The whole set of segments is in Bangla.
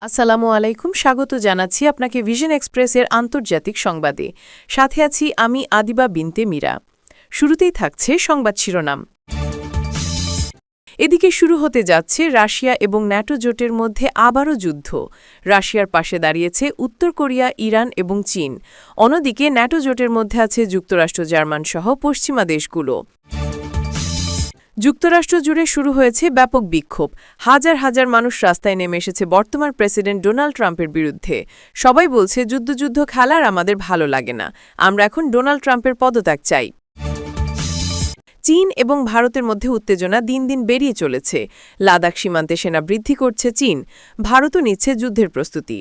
আসসালামু আলাইকুম, স্বাগত জানাচ্ছি আপনাকে ভিশন এক্সপ্রেসের আন্তর্জাতিক সংবাদে। সাথে আছি আমি আদিবা বিনতে মীরা। শুরুতেই থাকছে সংবাদ শিরোনাম। এদিকে শুরু হতে যাচ্ছে রাশিয়া এবং ন্যাটো জোটের মধ্যে আবারও যুদ্ধ। রাশিয়ার পাশে দাঁড়িয়েছে উত্তর কোরিয়া, ইরান এবং চীন। অন্যদিকে ন্যাটো জোটের মধ্যে আছে যুক্তরাষ্ট্র, জার্মান সহ পশ্চিমা দেশগুলো। যুক্তরাষ্ট্র জুড়ে শুরু হয়েছে ব্যাপক বিক্ষোভ। হাজার হাজার মানুষ রাস্তায় নেমে এসেছে বর্তমান প্রেসিডেন্ট ডোনাল্ড ট্রাম্পের বিরুদ্ধে। সবাই বলছে যুদ্ধ খেলার আমাদের ভালো লাগে না, আমরা এখন ডোনাল্ড ট্রাম্পের পদত্যাগ চাই। চীন এবং ভারতের মধ্যে উত্তেজনা দিন দিন বেরিয়ে চলেছে। লাদাখ সীমান্তে সেনা বৃদ্ধি করছে চীন, ভারতও নিচ্ছে যুদ্ধের প্রস্তুতি।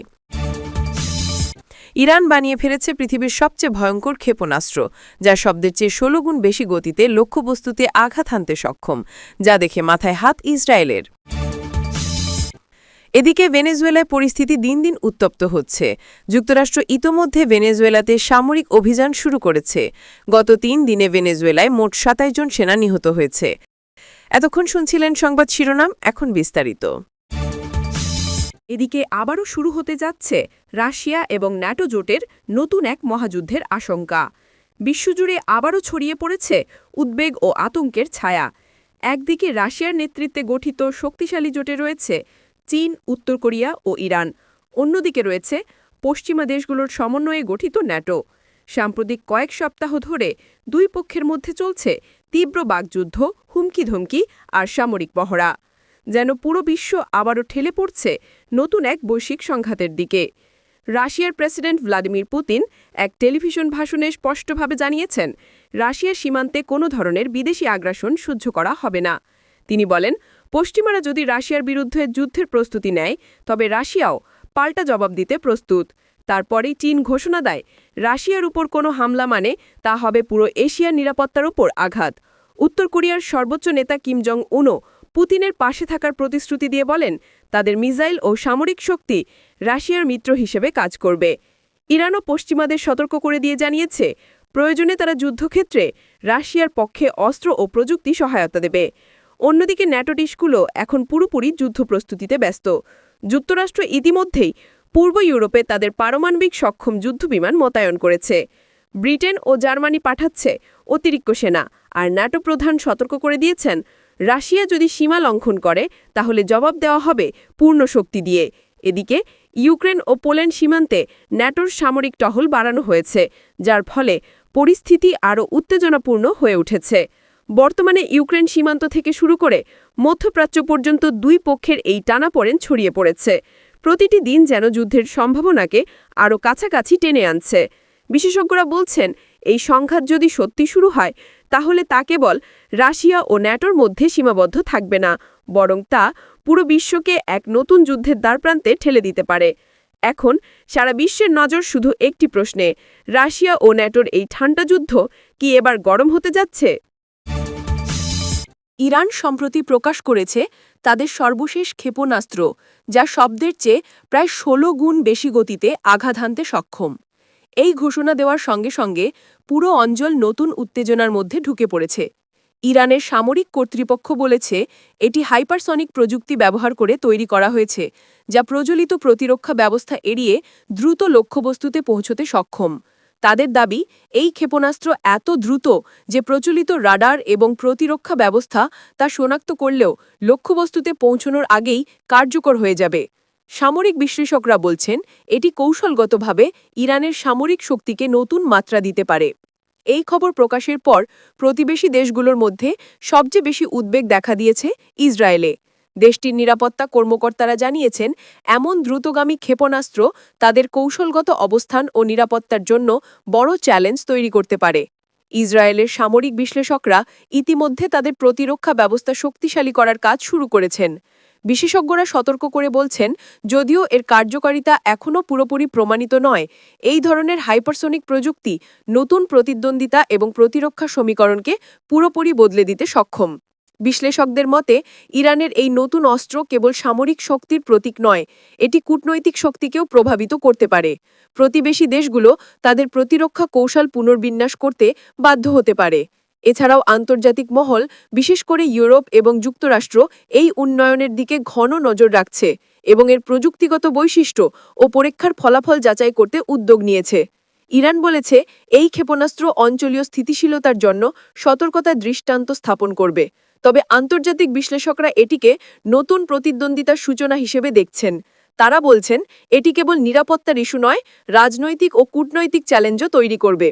ইরান বানিয়ে ফেলেছে পৃথিবীর সবচেয়ে ভয়ঙ্কর ক্ষেপণাস্ত্র, যা শব্দের চেয়ে ১৬ গুণ বেশি গতিতে লক্ষ্যবস্তুতে আঘাত হানতে সক্ষম, যা দেখে মাথায় হাত ইসরায়েলের। এদিকে ভেনেজুয়েলায় পরিস্থিতি দিন দিন উত্তপ্ত হচ্ছে। যুক্তরাষ্ট্র ইতোমধ্যে ভেনেজুয়েলাতে সামরিক অভিযান শুরু করেছে। গত ৩ দিনে ভেনেজুয়েলায় মোট ২৭ জন সেনা নিহত হয়েছে। এতক্ষণ শুনছিলেন সংবাদ শিরোনাম, এখন বিস্তারিত। এদিকে আবারও শুরু হতে যাচ্ছে রাশিয়া এবং ন্যাটো জোটের নতুন এক মহাযুদ্ধের আশঙ্কা। বিশ্বজুড়ে আবারও ছড়িয়ে পড়েছে উদ্বেগ ও আতঙ্কের ছায়া। একদিকে রাশিয়ার নেতৃত্বে গঠিত শক্তিশালী জোটে রয়েছে চীন, উত্তর কোরিয়া ও ইরান। অন্যদিকে রয়েছে পশ্চিমা দেশগুলোর সমন্বয়ে গঠিত ন্যাটো। সাম্প্রতিক কয়েক সপ্তাহ ধরে দুই পক্ষের মধ্যে চলছে তীব্র বাগযুদ্ধ, হুমকি-ধমকি আর সামরিক পহরা। যেন পুরো বিশ্ব আবারও ঠেলে পড়ছে নতুন এক বৈশ্বিক সংঘাতের দিকে। রাশিয়ার প্রেসিডেন্ট ভ্লাদিমির পুতিন এক টেলিভিশন ভাষণে স্পষ্টভাবে জানিয়েছেন, রাশিয়ার সীমান্তে কোনো ধরনের বিদেশি আগ্রাসন সহ্য করা হবে না। তিনি বলেন, পশ্চিমারা যদি রাশিয়ার বিরুদ্ধে যুদ্ধের প্রস্তুতি নেয়, তবে রাশিয়াও পাল্টা জবাব দিতে প্রস্তুত। তারপরেই চীন ঘোষণা দেয়, রাশিয়ার উপর কোনো হামলা মানে তা হবে পুরো এশিয়ার নিরাপত্তার উপর আঘাত। উত্তর কোরিয়ার সর্বোচ্চ নেতা কিম জং উনও পুতিনের পাশে থাকার প্রতিশ্রুতি দিয়ে বলেন, তাদের মিসাইল ও সামরিক শক্তি রাশিয়ার মিত্র হিসেবে কাজ করবে। ইরানও পশ্চিমাদের সতর্ক করে দিয়ে জানিয়েছে, প্রয়োজনে তারা যুদ্ধক্ষেত্রে রাশিয়ার পক্ষে অস্ত্র ও প্রযুক্তি সহায়তা দেবে। অন্যদিকে ন্যাটো দেশগুলো এখন পুরোপুরি যুদ্ধপ্রস্তুতিতে ব্যস্ত। যুক্তরাষ্ট্র ইতিমধ্যেই পূর্ব ইউরোপে তাদের পারমাণবিক সক্ষম যুদ্ধবিমান মোতায়েন করেছে। ব্রিটেন ও জার্মানি পাঠাচ্ছে অতিরিক্ত সেনা, আর ন্যাটো প্রধান সতর্ক করে দিয়েছেন, রাশিয়া যদি সীমা লঙ্ঘন করে তাহলে জবাব দেওয়া হবে পূর্ণ শক্তি দিয়ে। এদিকে ইউক্রেন ও পোল্যান্ড সীমান্তে ন্যাটোর সামরিক টহল বাড়ানো হয়েছে, যার ফলে পরিস্থিতি আরও উত্তেজনাপূর্ণ হয়ে উঠেছে। বর্তমানে ইউক্রেন সীমান্ত থেকে শুরু করে মধ্যপ্রাচ্য পর্যন্ত দুই পক্ষের এই টানাপোড়েন ছড়িয়ে পড়েছে। প্রতিটি দিন যেন যুদ্ধের সম্ভাবনাকে আরও কাছাকাছি টেনে আনছে। বিশেষজ্ঞরা বলছেন, এই সংঘাত যদি সত্যি শুরু হয়, তাহলে তা কেবল রাশিয়া ও ন্যাটোর মধ্যে সীমাবদ্ধ থাকবে না, বরং তা পুরো বিশ্বকে এক নতুন যুদ্ধের দ্বারপ্রান্তে ঠেলে দিতে পারে। এখন সারা বিশ্বের নজর শুধু একটি প্রশ্নে, রাশিয়া ও ন্যাটোর এই ঠান্ডা যুদ্ধ কি এবার গরম হতে যাচ্ছে? ইরান সম্প্রতি প্রকাশ করেছে তাদের সর্বশেষ ক্ষেপণাস্ত্র, যা শব্দের চেয়ে প্রায় ১৬ গুণ বেশি গতিতে আঘাত হানতে সক্ষম। এই ঘোষণা দেওয়ার সঙ্গে সঙ্গে পুরো অঞ্চল নতুন উত্তেজনার মধ্যে ঢুকে পড়েছে। ইরানের সামরিক কর্তৃপক্ষ বলেছে, এটি হাইপারসনিক প্রযুক্তি ব্যবহার করে তৈরি করা হয়েছে, যা প্রচলিত প্রতিরক্ষা ব্যবস্থা এড়িয়ে দ্রুত লক্ষ্যবস্তুতে পৌঁছতে সক্ষম। তাদের দাবি, এই ক্ষেপণাস্ত্র এত দ্রুত যে প্রচলিত রাডার এবং প্রতিরক্ষা ব্যবস্থা তা শনাক্ত করলেও লক্ষ্যবস্তুতে পৌঁছানোর আগেই কার্যকর হয়ে যাবে। সামরিক বিশ্লেষকরা বলছেন, এটি কৌশলগতভাবে ইরানের সামরিক শক্তিকে নতুন মাত্রা দিতে পারে। এই খবর প্রকাশের পর প্রতিবেশী দেশগুলোর মধ্যে সবচেয়ে বেশি উদ্বেগ দেখা দিয়েছে ইসরায়েলে। দেশটির নিরাপত্তা কর্মকর্তারা জানিয়েছেন, এমন দ্রুতগামী ক্ষেপণাস্ত্র তাদের কৌশলগত অবস্থান ও নিরাপত্তার জন্য বড় চ্যালেঞ্জ তৈরি করতে পারে। ইসরায়েলের সামরিক বিশ্লেষকরা ইতিমধ্যে তাদের প্রতিরক্ষা ব্যবস্থা শক্তিশালী করার কাজ শুরু করেছেন। বিশেষজ্ঞরা সতর্ক করে বলছেন, যদিও এর কার্যকারিতা এখনও পুরোপুরি প্রমাণিত নয়, এই ধরনের হাইপারসনিক প্রযুক্তি নতুন প্রতিদ্বন্দ্বিতা এবং প্রতিরক্ষা সমীকরণকে পুরোপুরি বদলে দিতে সক্ষম। বিশ্লেষকদের মতে, ইরানের এই নতুন অস্ত্র কেবল সামরিক শক্তির প্রতীক নয়, এটি কূটনৈতিক শক্তিকেও প্রভাবিত করতে পারে। প্রতিবেশী দেশগুলো তাদের প্রতিরক্ষা কৌশল পুনর্বিন্যাস করতে বাধ্য হতে পারে। এছাড়াও আন্তর্জাতিক মহল, বিশেষ করে ইউরোপ এবং যুক্তরাষ্ট্র, এই উন্নয়নের দিকে ঘন নজর রাখছে এবং এর প্রযুক্তিগত বৈশিষ্ট্য ও পরীক্ষার ফলাফল যাচাই করতে উদ্যোগ নিয়েছে। ইরান বলেছে এই ক্ষেপণাস্ত্র অঞ্চলীয় স্থিতিশীলতার জন্য সতর্কতার দৃষ্টান্ত স্থাপন করবে। তবে আন্তর্জাতিক বিশ্লেষকরা এটিকে নতুন প্রতিদ্বন্দ্বিতার সূচনা হিসেবে দেখছেন। তারা বলছেন এটি কেবল নিরাপত্তার ইস্যু নয়, রাজনৈতিক ও কূটনৈতিক চ্যালেঞ্জও তৈরি করবে।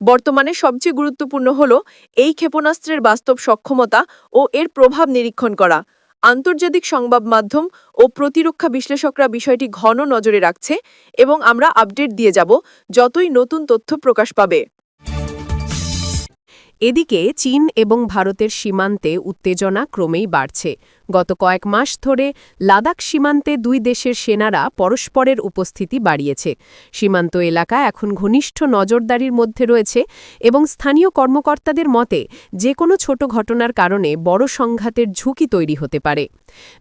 বর্তমানে সবচেয়ে গুরুত্বপূর্ণ হল এই ক্ষেপণাস্ত্রের বাস্তব সক্ষমতা ও এর প্রভাব নিরীক্ষণ করা। আন্তর্জাতিক সংবাদ মাধ্যম ও প্রতিরক্ষা বিশ্লেষকরা বিষয়টি ঘন নজরে রাখছে এবং আমরা আপডেট দিয়ে যাব যতই নতুন তথ্য প্রকাশ পাবে। এদিকে চীন এবং ভারতের সীমান্তে উত্তেজনা ক্রমেই বাড়ছে। গত কয়েক মাস ধরে লাদাখ সীমান্তে দুই দেশের সেনারা পরস্পরের উপস্থিতি বাড়িয়েছে। সীমান্ত এলাকা এখন ঘনিষ্ঠ নজরদারির মধ্যে রয়েছে এবং স্থানীয় কর্মকর্তাদের মতে যে কোনো ছোট ঘটনার কারণে বড় সংঘাতের ঝুঁকি তৈরি হতে পারে।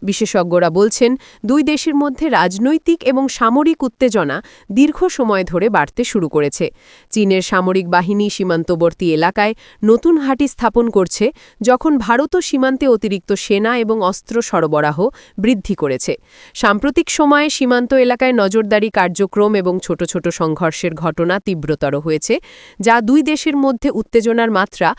বিশেষজ্ঞরা বলছেন দুই দেশের মধ্যে রাজনৈতিক এবং সামরিক উত্তেজনা দীর্ঘ সময় ধরে বাড়তে শুরু করেছে। চীনের সামরিক বাহিনী সীমান্তবর্তী এলাকায় নতুন ঘাঁটি স্থাপন করছে, যখন ভারতও সীমান্তে অতিরিক্ত সেনা এবং অস্ত্র সরবরাহ বৃদ্ধি করেছে। সাম্প্রতিক সময়ে সীমান্ত এলাকায় নজরদারি কার্যক্রম এবং ছোট ছোট সংঘর্ষের ঘটনা তীব্রতর হয়েছে, যা দুই দেশের মধ্যে উত্তেজনার মাত্রা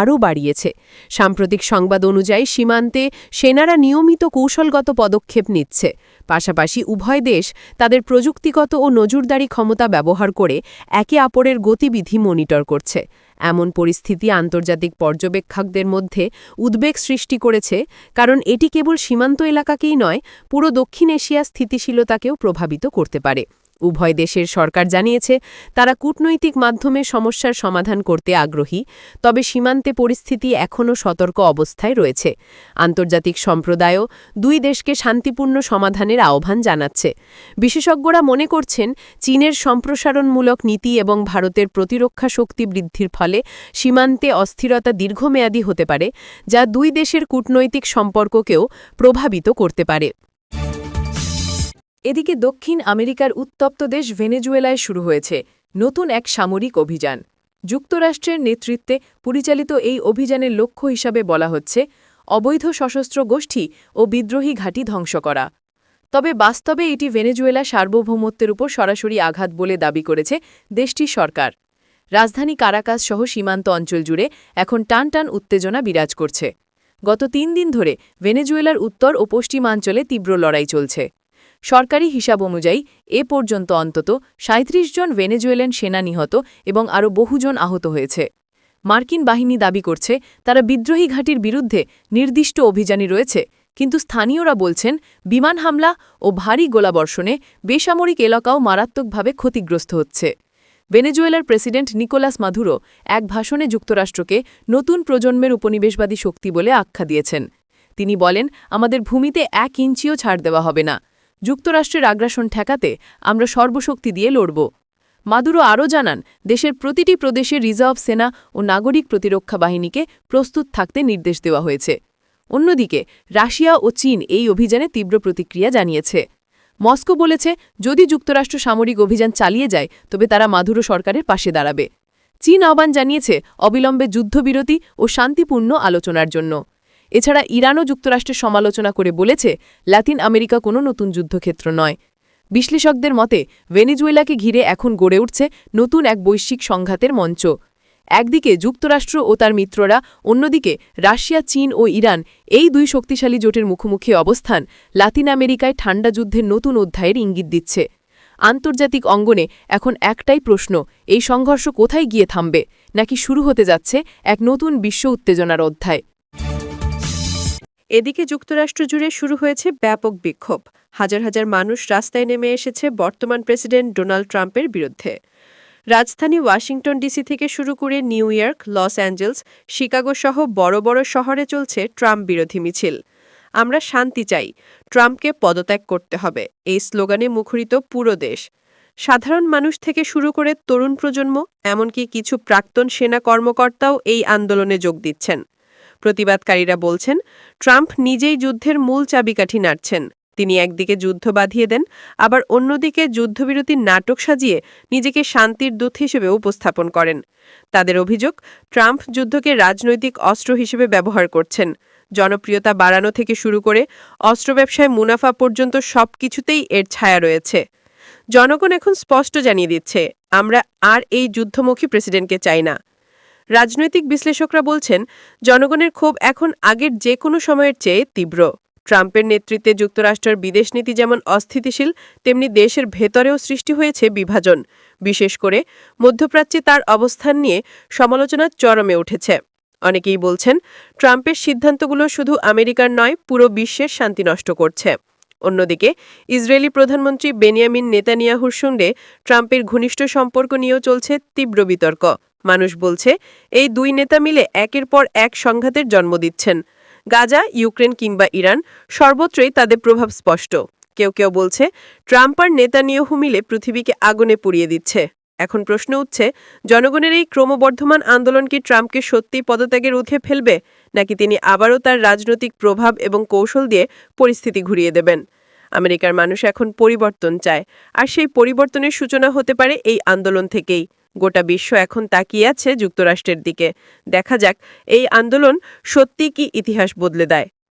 আরও বাড়িয়েছে। সাম্প্রতিক সংবাদ অনুযায়ী সীমান্তে সেনারা নিয়মিত কৌশলগত পদক্ষেপ নিচ্ছে। পাশাপাশি উভয় দেশ তাদের প্রযুক্তিগত ও নজরদারি ক্ষমতা ব্যবহার করে একে অপরের গতিবিধি মনিটর করছে। এমন পরিস্থিতি আন্তর্জাতিক পর্যবেক্ষকদের মধ্যে উদ্বেগ সৃষ্টি করেছে, কারণ এটি কেবল সীমান্ত এলাকাকেই নয়, পুরো দক্ষিণ এশিয়ার স্থিতিশীলতাকেও প্রভাবিত করতে পারে। উভয় দেশের সরকার জানিয়েছে তারা কূটনৈতিক মাধ্যমে সমস্যার সমাধান করতে আগ্রহী, তবে সীমান্তে পরিস্থিতি এখনও সতর্ক অবস্থায় রয়েছে। আন্তর্জাতিক সম্প্রদায়ও দুই দেশকে শান্তিপূর্ণ সমাধানের আহ্বান জানাচ্ছে। বিশেষজ্ঞরা মনে করছেন চীনের সম্প্রসারণমূলক নীতি এবং ভারতের প্রতিরক্ষা শক্তি বৃদ্ধির ফলে সীমান্তে অস্থিরতা দীর্ঘমেয়াদী হতে পারে, যা দুই দেশের কূটনৈতিক সম্পর্ককেও প্রভাবিত করতে পারে। এদিকে দক্ষিণ আমেরিকার উত্তপ্ত দেশ ভেনেজুয়েলায় শুরু হয়েছে নতুন এক সামরিক অভিযান। যুক্তরাষ্ট্রের নেতৃত্বে পরিচালিত এই অভিযানের লক্ষ্য হিসাবে বলা হচ্ছে অবৈধ সশস্ত্র গোষ্ঠী ও বিদ্রোহী ঘাঁটি ধ্বংস করা। তবে বাস্তবে এটি ভেনেজুয়েলা সার্বভৌমত্বের উপর সরাসরি আঘাত বলে দাবি করেছে দেশটির সরকার। রাজধানী কারাকাস সহ সীমান্ত অঞ্চল জুড়ে এখন টানটান উত্তেজনা বিরাজ করছে। গত ৩ দিন ধরে ভেনেজুয়েলার উত্তর ও পশ্চিমাঞ্চলে তীব্র লড়াই চলছে। সরকারি হিসাব অনুযায়ী এ পর্যন্ত অন্তত ৩৭ জন ভেনেজুয়েলান সেনা নিহত এবং আরও বহুজন আহত হয়েছে। মার্কিন বাহিনী দাবি করছে তারা বিদ্রোহী ঘাঁটির বিরুদ্ধে নির্দিষ্ট অভিযানই রয়েছে, কিন্তু স্থানীয়রা বলছেন বিমান হামলা ও ভারী গোলাবর্ষণে বেসামরিক এলাকাও মারাত্মকভাবে ক্ষতিগ্রস্ত হচ্ছে। ভেনেজুয়েলার প্রেসিডেন্ট নিকোলাস মাদুরো এক ভাষণে যুক্তরাষ্ট্রকে নতুন প্রজন্মের উপনিবেশবাদী শক্তি বলে আখ্যা দিয়েছেন। তিনি বলেন, আমাদের ভূমিতে ১ ইঞ্চিও ছাড় দেওয়া হবে না। যুক্তরাষ্ট্রের আগ্রাসন ঠেকাতে আমরা সর্বশক্তি দিয়ে লড়ব। মাদুরো আরও জানান, দেশের প্রতিটি প্রদেশে রিজার্ভ সেনা ও নাগরিক প্রতিরক্ষা বাহিনীকে প্রস্তুত থাকতে নির্দেশ দেওয়া হয়েছে। অন্যদিকে রাশিয়া ও চীন এই অভিযানে তীব্র প্রতিক্রিয়া জানিয়েছে। মস্কো বলেছে যদি যুক্তরাষ্ট্র সামরিক অভিযান চালিয়ে যায় তবে তারা মাদুরো সরকারের পাশে দাঁড়াবে। চীন আহ্বান জানিয়েছে অবিলম্বে যুদ্ধবিরতি ও শান্তিপূর্ণ আলোচনার জন্য। এছাড়া ইরানও যুক্তরাষ্ট্রের সমালোচনা করে বলেছে লাতিন আমেরিকা কোনো নতুন যুদ্ধক্ষেত্র নয়। বিশ্লেষকদের মতে ভেনেজুয়েলাকে ঘিরে এখন গড়ে উঠছে নতুন এক বৈশ্বিক সংঘাতের মঞ্চ। একদিকে যুক্তরাষ্ট্র ও তার মিত্ররা, অন্যদিকে রাশিয়া, চীন ও ইরান, এই দুই শক্তিশালী জোটের মুখোমুখি অবস্থান লাতিন আমেরিকায় ঠান্ডা যুদ্ধের নতুন অধ্যায়ের ইঙ্গিত দিচ্ছে। আন্তর্জাতিক অঙ্গনে এখন একটাই প্রশ্ন, এই সংঘর্ষ কোথায় গিয়ে থামবে, নাকি শুরু হতে যাচ্ছে এক নতুন বিশ্ব উত্তেজনার অধ্যায়। এদিকে যুক্তরাষ্ট্র জুড়ে শুরু হয়েছে ব্যাপক বিক্ষোভ। হাজার হাজার মানুষ রাস্তায় নেমে এসেছে বর্তমান প্রেসিডেন্ট ডোনাল্ড ট্রাম্পের বিরুদ্ধে। রাজধানী ওয়াশিংটন ডিসি থেকে শুরু করে New York, Los Angeles, Chicago সহ বড় বড় শহরে চলছে ট্রাম্প বিরোধী মিছিল। আমরা শান্তি চাই, ট্রাম্পকে পদত্যাগ করতে হবে, এই স্লোগানে মুখরিত পুরো দেশ। সাধারণ মানুষ থেকে শুরু করে তরুণ প্রজন্ম, এমনকি কিছু প্রাক্তন সেনা কর্মকর্তাও এই আন্দোলনে যোগ দিচ্ছেন। প্রতিবাদকারীরা বলছেন ট্রাম্প নিজেই যুদ্ধের মূল চাবিকাঠি নাড়ছেন। তিনি একদিকে যুদ্ধ বাঁধিয়ে দেন, আবার অন্যদিকে যুদ্ধবিরতির নাটক সাজিয়ে নিজেকে শান্তির দূত হিসেবে উপস্থাপন করেন। তাদের অভিযোগ, ট্রাম্প যুদ্ধকে রাজনৈতিক অস্ত্র হিসেবে ব্যবহার করছেন। জনপ্রিয়তা বাড়ানো থেকে শুরু করে অস্ত্র ব্যবসায় মুনাফা পর্যন্ত সবকিছুতেই এর ছায়া রয়েছে। জনগণ এখন স্পষ্ট জানিয়ে দিচ্ছে, আমরা আর এই যুদ্ধমুখী প্রেসিডেন্টকে চাই না। রাজনৈতিক বিশ্লেষকরা বলছেন, জনগণের ক্ষোভ এখন আগের যে কোনো সময়ের চেয়ে তীব্র। ট্রাম্পের নেতৃত্বে যুক্তরাষ্ট্রের বিদেশনীতি যেমন অস্থিতিশীল, তেমনি দেশের ভেতরেও সৃষ্টি হয়েছে বিভাজন। বিশেষ করে মধ্যপ্রাচ্যে তার অবস্থান নিয়ে সমালোচনা চরমে উঠেছে। অনেকেই বলছেন, ট্রাম্পের সিদ্ধান্তগুলো শুধু আমেরিকার নয়, পুরো বিশ্বের শান্তি নষ্ট করছে। অন্যদিকে ইসরায়েলি প্রধানমন্ত্রী বেনিয়ামিন নেতানিয়াহুর সঙ্গে ট্রাম্পের ঘনিষ্ঠ সম্পর্ক নিয়েও চলছে তীব্র বিতর্ক। মানুষ বলছে, এই দুই নেতা মিলে একের পর এক সংঘাতের জন্ম দিচ্ছেন। গাজা, ইউক্রেন কিংবা ইরান, সর্বত্রই তাদের প্রভাব স্পষ্ট। কেউ কেউ বলছে, ট্রাম্প আর নেতানিয়াহু মিলে পৃথিবীকে আগুনে পুড়িয়ে দিচ্ছে। এখন প্রশ্ন উঠছে, জনগণের এই ক্রমবর্ধমান আন্দোলন কি ট্রাম্পকে সত্যিই পদত্যাগের ঊর্ধ্বে ফেলবে, নাকি তিনি আবারও তার রাজনৈতিক প্রভাব এবং কৌশল দিয়ে পরিস্থিতি ঘুরিয়ে দেবেন? আমেরিকার মানুষ এখন পরিবর্তন চায়, আর সেই পরিবর্তনের সূচনা হতে পারে এই আন্দোলন থেকেই। গোটা বিশ্ব এখন তাকিয়ে আছে যুক্তরাষ্ট্রের দিকে। দেখা যাক, এই আন্দোলন সত্যি কি ইতিহাস বদলে দেয়।